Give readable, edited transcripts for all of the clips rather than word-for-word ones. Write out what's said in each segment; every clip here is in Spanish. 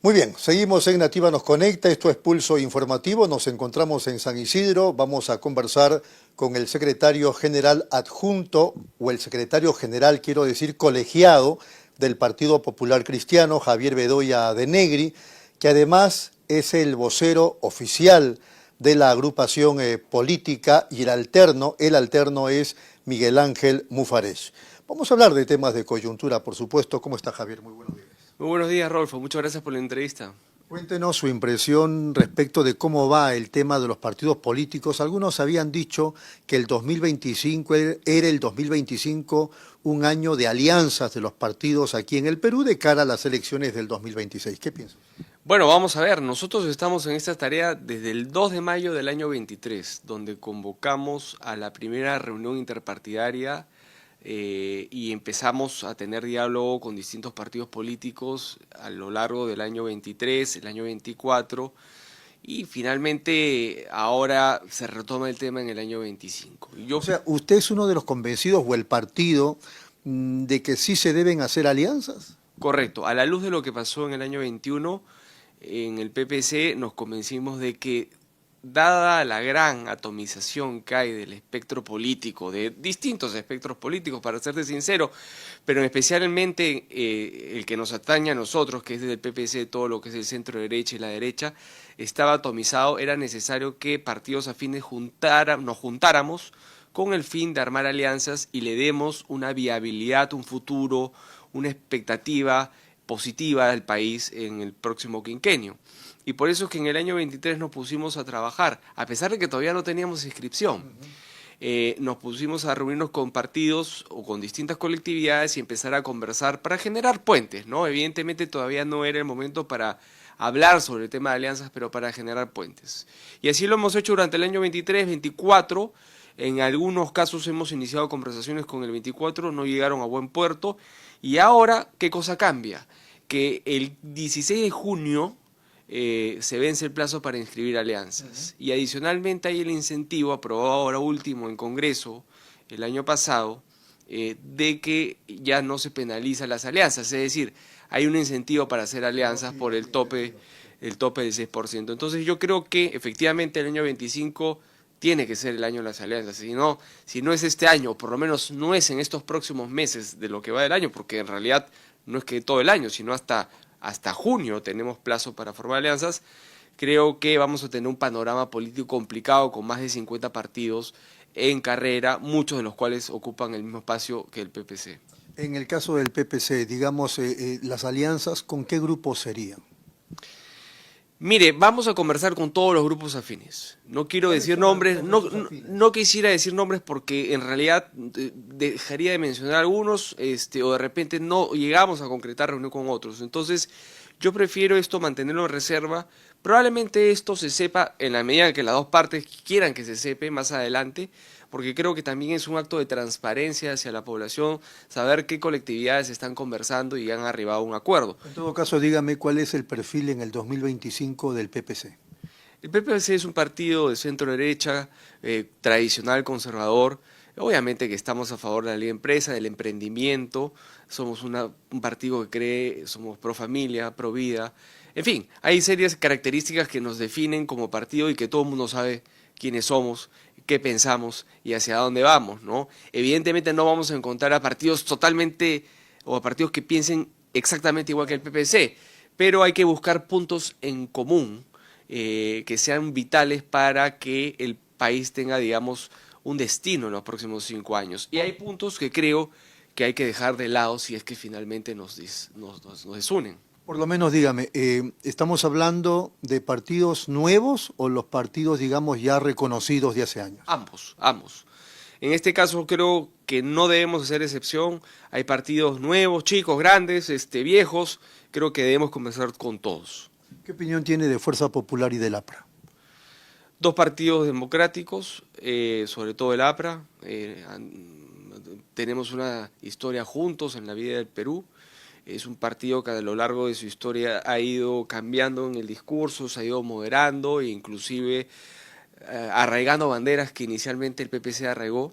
Muy bien, seguimos en Nativa Nos Conecta, esto es Pulso Informativo, nos encontramos en San Isidro, vamos a conversar con el secretario general adjunto, o el secretario general, quiero decir, colegiado del Partido Popular Cristiano, Javier Bedoya de Negri, que además es el vocero oficial de la agrupación política, y el alterno es Miguel Ángel Mufarech. Vamos a hablar de temas de coyuntura, por supuesto. ¿Cómo está, Javier? Muy buenos días. Muy buenos días, Rodolfo. Muchas gracias por la entrevista. Cuéntenos su impresión respecto de cómo va el tema de los partidos políticos. Algunos habían dicho que el 2025 era el 2025 un año de alianzas de los partidos aquí en el Perú de cara a las elecciones del 2026. ¿Qué piensas? Bueno, vamos a ver. Nosotros estamos en esta tarea desde el 2 de mayo del año 23, donde convocamos a la primera reunión interpartidaria y empezamos a tener diálogo con distintos partidos políticos a lo largo del año 23, el año 24, y finalmente ahora se retoma el tema en el año 25. O sea, ¿usted es uno de los convencidos o el partido de que sí se deben hacer alianzas? Correcto. A la luz de lo que pasó en el año 21, en el PPC nos convencimos de que, dada la gran atomización que hay del espectro político, de distintos espectros políticos, para serte sincero, pero especialmente el que nos atañe a nosotros, que es desde el PPC, todo lo que es el centro derecha y la derecha, estaba atomizado, era necesario que partidos afines nos juntáramos con el fin de armar alianzas y le demos una viabilidad, un futuro, una expectativa positiva al país en el próximo quinquenio. Y por eso es que en el año 23 nos pusimos a trabajar, a pesar de que todavía no teníamos inscripción. Nos pusimos a reunirnos con partidos o con distintas colectividades y empezar a conversar para generar puentes, ¿no? Evidentemente todavía no era el momento para hablar sobre el tema de alianzas, pero para generar puentes. Y así lo hemos hecho durante el año 23, 24. En algunos casos hemos iniciado conversaciones con el 24, no llegaron a buen puerto. Y ahora, ¿qué cosa cambia? Que el 16 de junio se vence el plazo para inscribir alianzas. Y adicionalmente hay el incentivo aprobado ahora último en Congreso el año pasado de que ya no se penalizan las alianzas. Es decir, hay un incentivo para hacer alianzas por el tope del 6%. Entonces yo creo que efectivamente el año 25 tiene que ser el año de las alianzas. Si no es este año, o por lo menos no es en estos próximos meses de lo que va del año, porque en realidad no es que todo el año, sino hasta junio tenemos plazo para formar alianzas, creo que vamos a tener un panorama político complicado con más de 50 partidos en carrera, muchos de los cuales ocupan el mismo espacio que el PPC. En el caso del PPC, digamos, las alianzas, ¿con qué grupos serían? Mire, vamos a conversar con todos los grupos afines. No quiero decir nombres, no quisiera decir nombres porque en realidad dejaría de mencionar algunos, o de repente no llegamos a concretar reunión con otros. Entonces, yo prefiero esto mantenerlo en reserva. Probablemente esto se sepa en la medida en que las dos partes quieran que se sepa más adelante, porque creo que también es un acto de transparencia hacia la población, saber qué colectividades están conversando y han arribado a un acuerdo. En todo caso, dígame cuál es el perfil en el 2025 del PPC. El PPC es un partido de centro derecha, tradicional, conservador. Obviamente que estamos a favor de la libre empresa, del emprendimiento, somos un partido que cree, somos pro familia, pro vida. En fin, hay serias características que nos definen como partido y que todo el mundo sabe quiénes somos, qué pensamos y hacia dónde vamos, ¿no? Evidentemente no vamos a encontrar a partidos totalmente o a partidos que piensen exactamente igual que el PPC, pero hay que buscar puntos en común que sean vitales para que el país tenga, digamos, un destino en los próximos 5 años. Y hay puntos que creo que hay que dejar de lado si es que finalmente nos desunen. Por lo menos dígame, ¿estamos hablando de partidos nuevos o los partidos, digamos, ya reconocidos de hace años? Ambos, ambos. En este caso creo que no debemos hacer excepción. Hay partidos nuevos, chicos, grandes, viejos. Creo que debemos conversar con todos. ¿Qué opinión tiene de Fuerza Popular y del APRA? Dos partidos democráticos, sobre todo el APRA. Tenemos una historia juntos en la vida del Perú. Es un partido que a lo largo de su historia ha ido cambiando en el discurso, se ha ido moderando e inclusive arraigando banderas que inicialmente el PPC arraigó,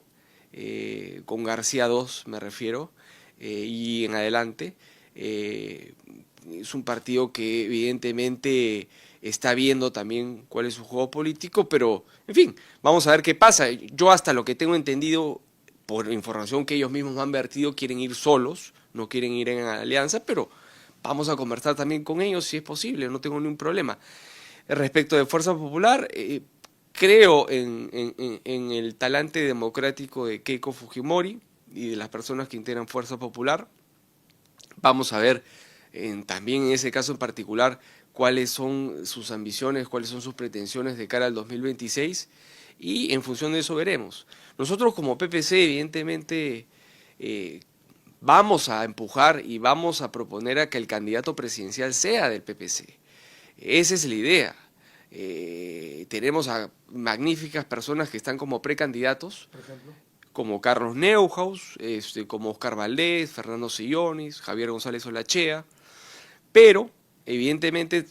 con García II me refiero, y en adelante. es un partido que evidentemente está viendo también cuál es su juego político, pero en fin, vamos a ver qué pasa. Yo hasta lo que tengo entendido, por información que ellos mismos me han vertido, quieren ir solos, no quieren ir en alianza, pero vamos a conversar también con ellos si es posible, no tengo ningún problema. Respecto de Fuerza Popular, creo en el talante democrático de Keiko Fujimori y de las personas que integran Fuerza Popular. Vamos a ver también en ese caso en particular cuáles son sus ambiciones, cuáles son sus pretensiones de cara al 2026 y en función de eso veremos. Nosotros como PPC evidentemente vamos a empujar y vamos a proponer a que el candidato presidencial sea del PPC. Esa es la idea. Tenemos a magníficas personas que están como precandidatos, por ejemplo, como Carlos Neuhaus, como Oscar Valdés, Fernando Sillones, Javier González Olachea, pero evidentemente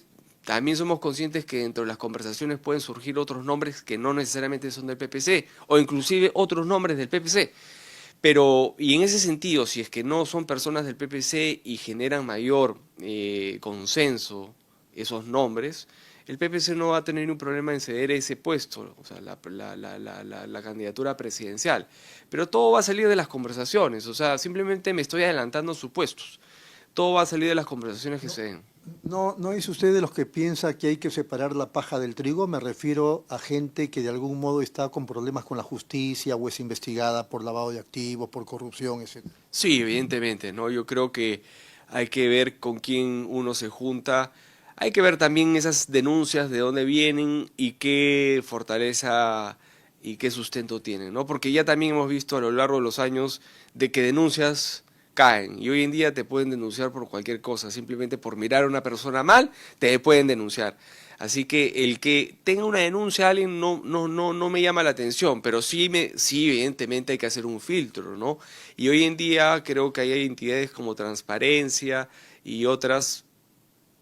también somos conscientes que dentro de las conversaciones pueden surgir otros nombres que no necesariamente son del PPC, o inclusive otros nombres del PPC. Pero, y en ese sentido, si es que no son personas del PPC y generan mayor consenso esos nombres, el PPC no va a tener ningún problema en ceder ese puesto, o sea, la candidatura presidencial. Pero todo va a salir de las conversaciones, o sea, simplemente me estoy adelantando supuestos. Todo va a salir de las conversaciones que se den. ¿No es usted de los que piensa que hay que separar la paja del trigo? Me refiero a gente que de algún modo está con problemas con la justicia o es investigada por lavado de activos, por corrupción, etc. Sí, evidentemente, ¿no? Yo creo que hay que ver con quién uno se junta. Hay que ver también esas denuncias, de dónde vienen y qué fortaleza y qué sustento tienen, ¿no? Porque ya también hemos visto a lo largo de los años de que denuncias caen y hoy en día te pueden denunciar por cualquier cosa, simplemente por mirar a una persona mal te pueden denunciar. Así que el que tenga una denuncia a alguien no me llama la atención, pero sí evidentemente hay que hacer un filtro, ¿no? Y hoy en día creo que hay entidades como Transparencia y otras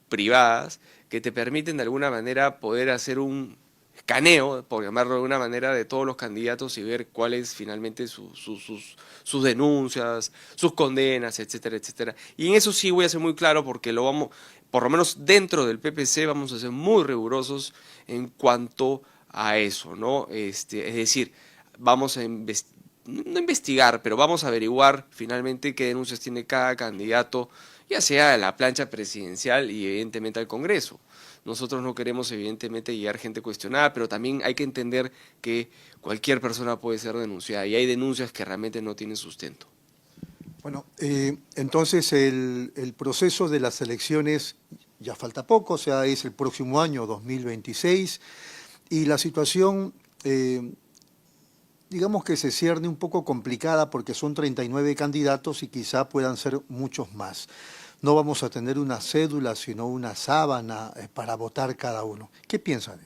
privadas que te permiten de alguna manera poder hacer un escaneo, por llamarlo de alguna manera, de todos los candidatos y ver cuáles finalmente sus denuncias, sus condenas, etcétera, etcétera. Y en eso sí voy a ser muy claro porque lo vamos, por lo menos dentro del PPC vamos a ser muy rigurosos en cuanto a eso, ¿no? Es decir, vamos a no investigar, pero vamos a averiguar finalmente qué denuncias tiene cada candidato, ya sea a la plancha presidencial y evidentemente al Congreso. Nosotros no queremos evidentemente llegar gente cuestionada, pero también hay que entender que cualquier persona puede ser denunciada y hay denuncias que realmente no tienen sustento. Bueno, entonces el proceso de las elecciones ya falta poco, o sea, es el próximo año, 2026, y la situación, digamos que se cierne un poco complicada porque son 39 candidatos y quizá puedan ser muchos más. No vamos a tener una cédula, sino una sábana para votar cada uno. ¿Qué piensan?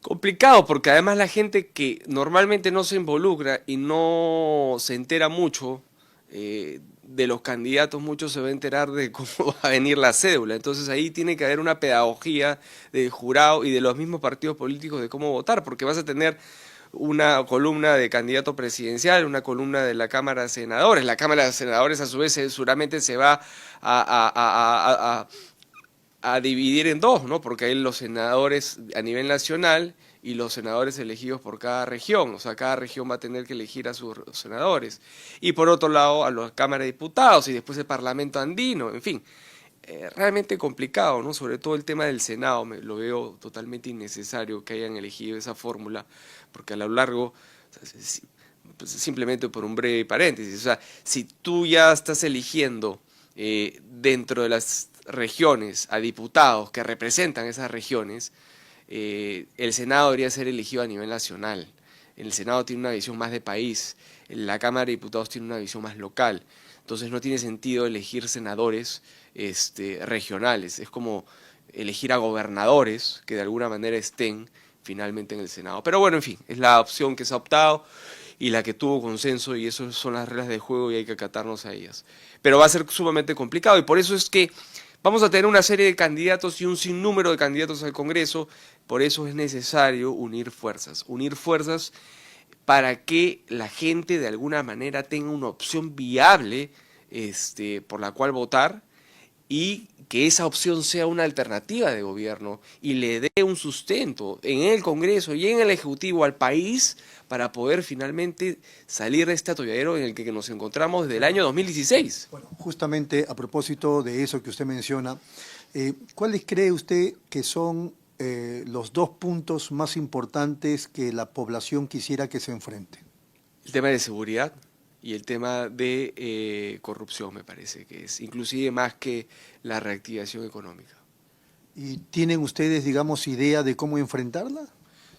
Complicado, porque además la gente que normalmente no se involucra y no se entera mucho de los candidatos, mucho se va a enterar de cómo va a venir la cédula. Entonces ahí tiene que haber una pedagogía del jurado y de los mismos partidos políticos de cómo votar, porque vas a tener una columna de candidato presidencial, una columna de la Cámara de Senadores. La Cámara de Senadores a su vez seguramente se va a dividir en dos, ¿no? Porque hay los senadores a nivel nacional y los senadores elegidos por cada región, o sea, cada región va a tener que elegir a sus senadores. Y por otro lado a la Cámara de Diputados y después el Parlamento andino, en fin. Realmente complicado, ¿no? Sobre todo el tema del Senado, lo veo totalmente innecesario que hayan elegido esa fórmula, porque a lo largo, simplemente por un breve paréntesis, o sea, si tú ya estás eligiendo dentro de las regiones a diputados que representan esas regiones, el Senado debería ser elegido a nivel nacional. El Senado tiene una visión más de país, la Cámara de Diputados tiene una visión más local. Entonces no tiene sentido elegir senadores regionales, es como elegir a gobernadores que de alguna manera estén finalmente en el Senado. Pero bueno, en fin, es la opción que se ha optado y la que tuvo consenso y esas son las reglas de juego y hay que acatarnos a ellas. Pero va a ser sumamente complicado y por eso es que vamos a tener una serie de candidatos y un sinnúmero de candidatos al Congreso, por eso es necesario unir fuerzas para que la gente de alguna manera tenga una opción viable por la cual votar y que esa opción sea una alternativa de gobierno y le dé un sustento en el Congreso y en el Ejecutivo al país para poder finalmente salir de este atolladero en el que nos encontramos desde el año 2016. Bueno, justamente a propósito de eso que usted menciona, ¿cuáles cree usted que son los dos puntos más importantes que la población quisiera que se enfrente? El tema de seguridad y el tema de corrupción, me parece que es inclusive más que la reactivación económica. ¿Y tienen ustedes, digamos, idea de cómo enfrentarla?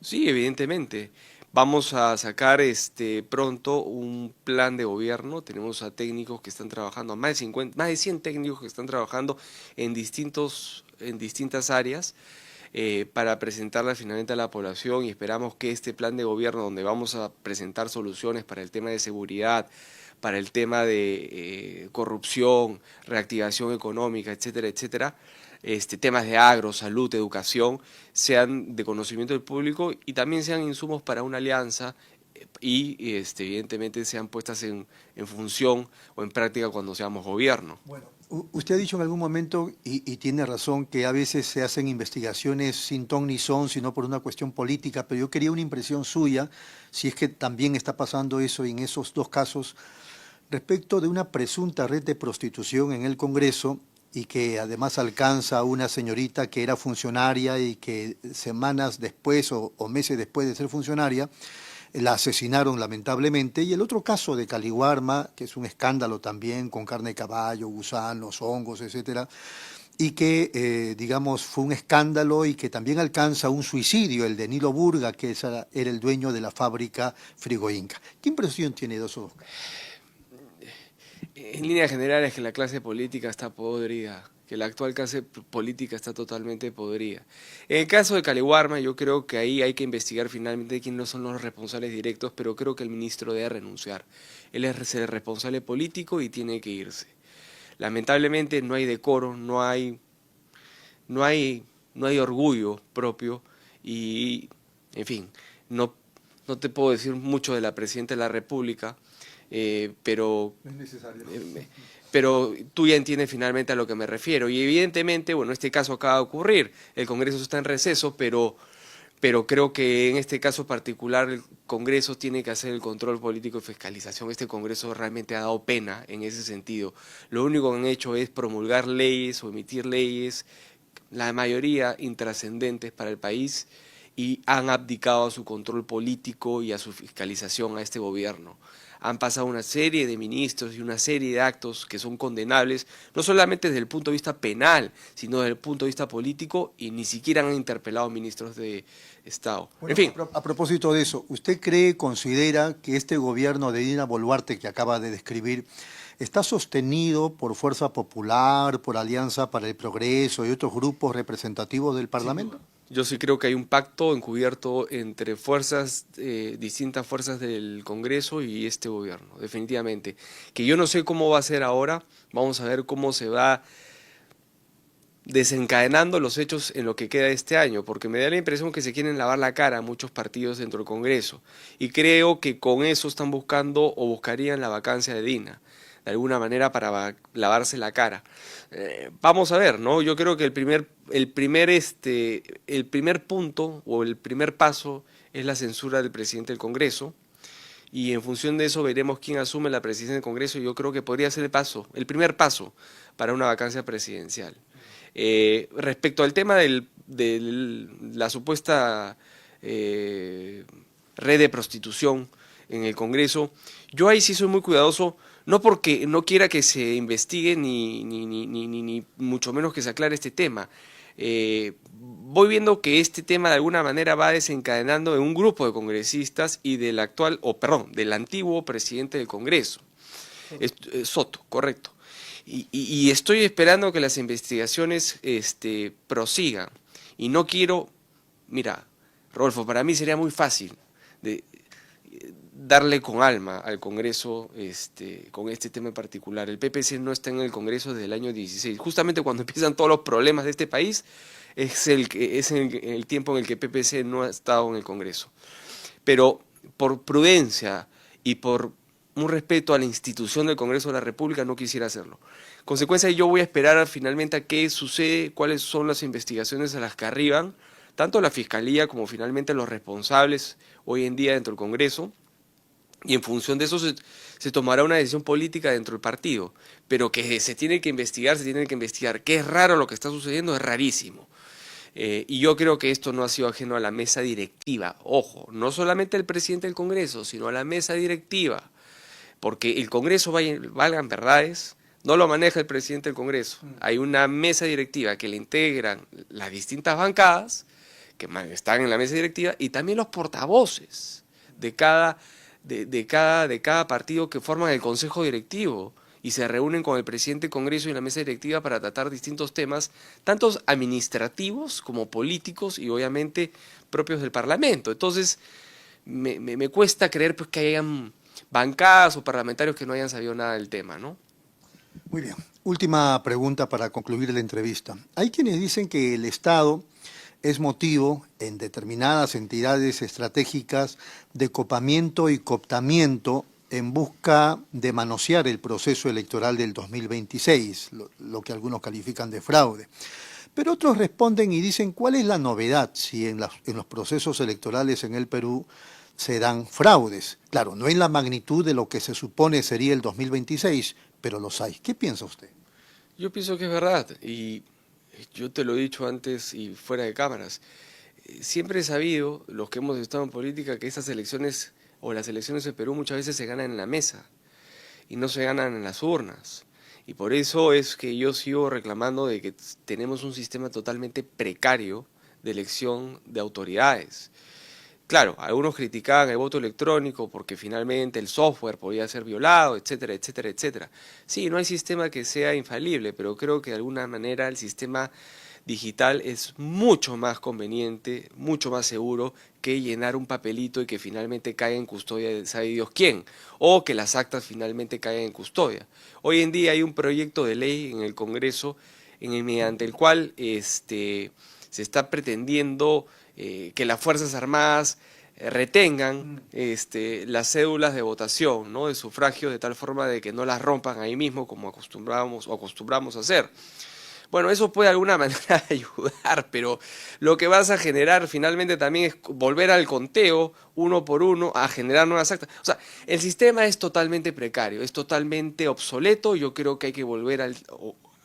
Sí, evidentemente. Vamos a sacar pronto un plan de gobierno. Tenemos a técnicos que están trabajando, a más de 100 técnicos que están trabajando en distintas áreas para presentarla finalmente a la población, y esperamos que este plan de gobierno, donde vamos a presentar soluciones para el tema de seguridad, para el tema de corrupción, reactivación económica, etcétera, etcétera, temas de agro, salud, educación, sean de conocimiento del público y también sean insumos para una alianza y evidentemente sean puestas en función o en práctica cuando seamos gobierno. Bueno, usted ha dicho en algún momento, y tiene razón, que a veces se hacen investigaciones sin ton ni son, sino por una cuestión política, pero yo quería una impresión suya, si es que también está pasando eso en esos dos casos, respecto de una presunta red de prostitución en el Congreso, y que además alcanza a una señorita que era funcionaria y que semanas después o meses después de ser funcionaria, la asesinaron lamentablemente. Y el otro caso de Caliwarma, que es un escándalo también, con carne de caballo, gusanos, hongos, etcétera, y que, digamos, fue un escándalo y que también alcanza un suicidio, el de Nilo Burga, que era el dueño de la fábrica Frigoinca. ¿Qué impresión tiene de esos dos casos? En líneas generales, que la clase política está podrida, que la actual clase política está totalmente podrida. En el caso de Caliwarma, yo creo que ahí hay que investigar finalmente quiénes son los responsables directos, pero creo que el ministro debe renunciar. Él es el responsable político y tiene que irse. Lamentablemente no hay decoro, no hay orgullo propio y, en fin, no te puedo decir mucho de la Presidenta de la República, pero No es necesario. Pero tú ya entiendes finalmente a lo que me refiero. Y evidentemente, bueno, este caso acaba de ocurrir, el Congreso está en receso, pero creo que en este caso particular el Congreso tiene que hacer el control político y fiscalización. Este Congreso realmente ha dado pena en ese sentido. Lo único que han hecho es promulgar leyes o emitir leyes, la mayoría intrascendentes para el país, y han abdicado a su control político y a su fiscalización a este gobierno. Han pasado una serie de ministros y una serie de actos que son condenables, no solamente desde el punto de vista penal, sino desde el punto de vista político, y ni siquiera han interpelado ministros de Estado. Bueno, en fin. a propósito de eso, ¿usted considera que este gobierno de Dina Boluarte que acaba de describir está sostenido por Fuerza Popular, por Alianza para el Progreso y otros grupos representativos del Parlamento? Yo sí creo que hay un pacto encubierto entre distintas fuerzas del Congreso y este gobierno, definitivamente. Que yo no sé cómo va a ser ahora, vamos a ver cómo se va desencadenando los hechos en lo que queda de este año, porque me da la impresión que se quieren lavar la cara a muchos partidos dentro del Congreso, y creo que con eso están buscando o buscarían la vacancia de Dina, de alguna manera para lavarse la cara. Vamos a ver, ¿no? Yo creo que el primer punto o el primer paso es la censura del presidente del Congreso, y en función de eso veremos quién asume la presidencia del Congreso. Yo creo que podría ser el primer paso para una vacancia presidencial. Respecto al tema de la supuesta red de prostitución en el Congreso, yo ahí sí soy muy cuidadoso, no porque no quiera que se investigue ni mucho menos que se aclare este tema. Voy viendo que este tema de alguna manera va desencadenando en un grupo de congresistas y del antiguo presidente del Congreso, Soto, correcto. Y estoy esperando que las investigaciones prosigan. Y no quiero, mira, Rodolfo, para mí sería muy fácil darle con alma al Congreso con este tema en particular. El PPC no está en el Congreso desde el año 16. Justamente cuando empiezan todos los problemas de este país, es el tiempo en el que el PPC no ha estado en el Congreso. Pero por prudencia y por un respeto a la institución del Congreso de la República, no quisiera hacerlo. Consecuencia, yo voy a esperar finalmente a qué sucede, cuáles son las investigaciones a las que arriban, tanto la Fiscalía como finalmente los responsables hoy en día dentro del Congreso, y en función de eso se tomará una decisión política dentro del partido, pero que se tiene que investigar, se tiene que investigar. Que es raro lo que está sucediendo, es rarísimo. Y yo creo que esto no ha sido ajeno a la mesa directiva. Ojo, no solamente al presidente del Congreso, sino a la mesa directiva. Porque el Congreso, valgan verdades, no lo maneja el presidente del Congreso. Hay una mesa directiva que le integran las distintas bancadas que están en la mesa directiva y también los portavoces de cada partido que forman el consejo directivo y se reúnen con el presidente del Congreso y la mesa directiva para tratar distintos temas, tanto administrativos como políticos y obviamente propios del Parlamento. Entonces, me cuesta creer pues, que hayan bancadas o parlamentarios que no hayan sabido nada del tema, ¿no? Muy bien. Última pregunta para concluir la entrevista. Hay quienes dicen que el Estado es motivo en determinadas entidades estratégicas de copamiento y cooptamiento en busca de manosear el proceso electoral del 2026, lo que algunos califican de fraude. Pero otros responden y dicen, ¿cuál es la novedad si en los procesos electorales en el Perú se dan fraudes? Claro, no en la magnitud de lo que se supone sería el 2026, pero los hay. ¿Qué piensa usted? Yo pienso que es verdad y yo te lo he dicho antes y fuera de cámaras. Siempre he sabido, los que hemos estado en política, que estas elecciones o las elecciones de Perú muchas veces se ganan en la mesa y no se ganan en las urnas. Y por eso es que yo sigo reclamando de que tenemos un sistema totalmente precario de elección de autoridades. Claro, algunos criticaban el voto electrónico porque finalmente el software podía ser violado, etcétera, etcétera, etcétera. Sí, no hay sistema que sea infalible, pero creo que de alguna manera el sistema digital es mucho más conveniente, mucho más seguro que llenar un papelito y que finalmente caiga en custodia de sabe Dios quién, o que las actas finalmente caigan en custodia. Hoy en día hay un proyecto de ley en el Congreso mediante el cual se está pretendiendo que las Fuerzas Armadas retengan las cédulas de votación, ¿no? De sufragio, de tal forma de que no las rompan ahí mismo como acostumbramos a hacer. Bueno, eso puede de alguna manera ayudar, pero lo que vas a generar finalmente también es volver al conteo uno por uno a generar nuevas actas. O sea, el sistema es totalmente precario, es totalmente obsoleto. Yo creo que hay que volver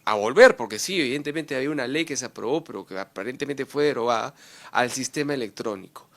a volver, porque sí, evidentemente había una ley que se aprobó, pero que aparentemente fue derogada, al sistema electrónico.